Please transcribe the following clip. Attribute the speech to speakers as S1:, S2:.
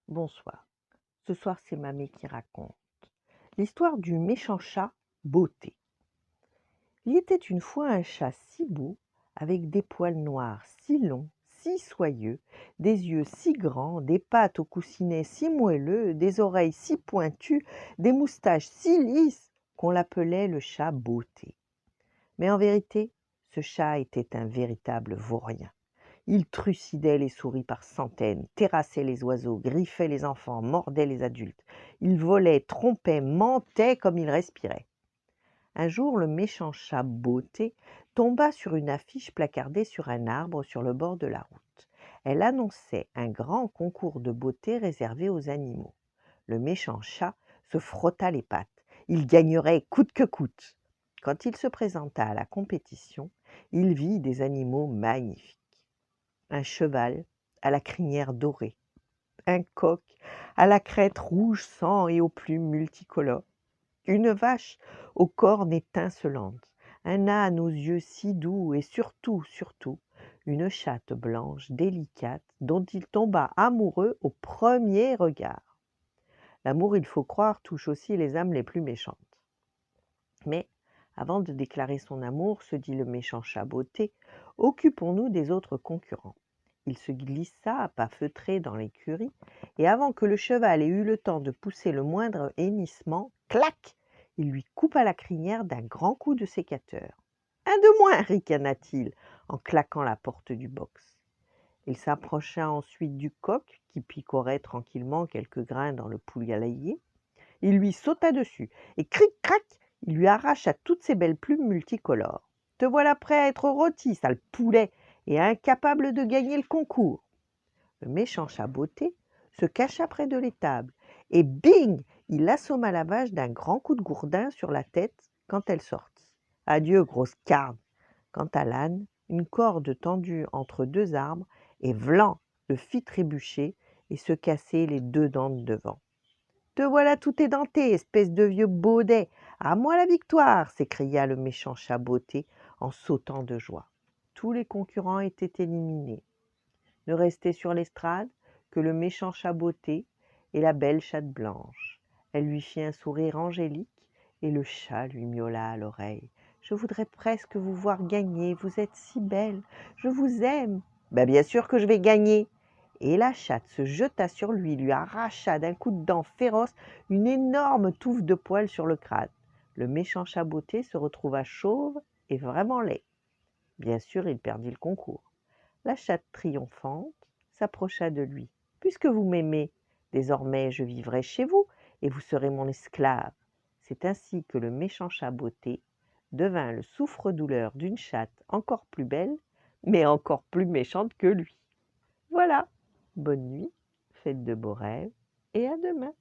S1: Bonsoir. Ce soir, c'est Mamie qui raconte. L'histoire du méchant chat Beauté. Il était une fois un chat si beau, avec des poils noirs si longs, si soyeux, des yeux si grands, des pattes au coussinet si moelleux, des oreilles si pointues, des moustaches si lisses, qu'on l'appelait le chat Beauté. Mais en vérité, ce chat était un véritable vaurien. Il trucidait les souris par centaines, terrassait les oiseaux, griffait les enfants, mordait les adultes. Il volait, trompait, mentait comme il respirait. Un jour, le méchant chat Beauté tomba sur une affiche placardée sur un arbre sur le bord de la route. Elle annonçait un grand concours de beauté réservé aux animaux. Le méchant chat se frotta les pattes. Il gagnerait coûte que coûte. Quand il se présenta à la compétition, il vit des animaux magnifiques. Un cheval à la crinière dorée, un coq à la crête rouge sang et aux plumes multicolores, une vache aux cornes étincelantes, un âne aux yeux si doux et surtout, une chatte blanche délicate dont il tomba amoureux au premier regard. L'amour, il faut croire, touche aussi les âmes les plus méchantes. Mais, avant de déclarer son amour, se dit le méchant chat Beauté, occupons-nous des autres concurrents. Il se glissa à pas feutrés dans l'écurie, et avant que le cheval ait eu le temps de pousser le moindre hennissement, clac, il lui coupa la crinière d'un grand coup de sécateur. Un de moins, ricana-t-il en claquant la porte du box. Il s'approcha ensuite du coq, qui picorait tranquillement quelques grains dans le poulailler. Il lui sauta dessus, et cric-crac, il lui arracha toutes ses belles plumes multicolores. « Te voilà prêt à être rôti, sale poulet, et incapable de gagner le concours !» Le méchant chat Beauté se cacha près de l'étable, et bing, il assomma la vache d'un grand coup de gourdin sur la tête quand elle sortit. Adieu, grosse carne. Quant à l'âne, une corde tendue entre deux arbres, et vlan, le fit trébucher et se casser les deux dents de devant. « Te voilà tout édenté, espèce de vieux baudet! À moi la victoire !» s'écria le méchant chat Beauté en sautant de joie. Tous les concurrents étaient éliminés. Ne restait sur l'estrade que le méchant chat Beauté et la belle chatte blanche. Elle lui fit un sourire angélique et le chat lui miaula à l'oreille. « Je voudrais presque vous voir gagner, vous êtes si belle, je vous aime. »« Bien sûr que je vais gagner !» Et la chatte se jeta sur lui arracha d'un coup de dent féroce une énorme touffe de poils sur le crâne. Le méchant chat Beauté se retrouva chauve et vraiment laid. Bien sûr, il perdit le concours. La chatte triomphante s'approcha de lui. « Puisque vous m'aimez, désormais je vivrai chez vous et vous serez mon esclave. » C'est ainsi que le méchant chat Beauté devint le souffre-douleur d'une chatte encore plus belle, mais encore plus méchante que lui. Voilà. Bonne nuit, faites de beaux rêves et à demain.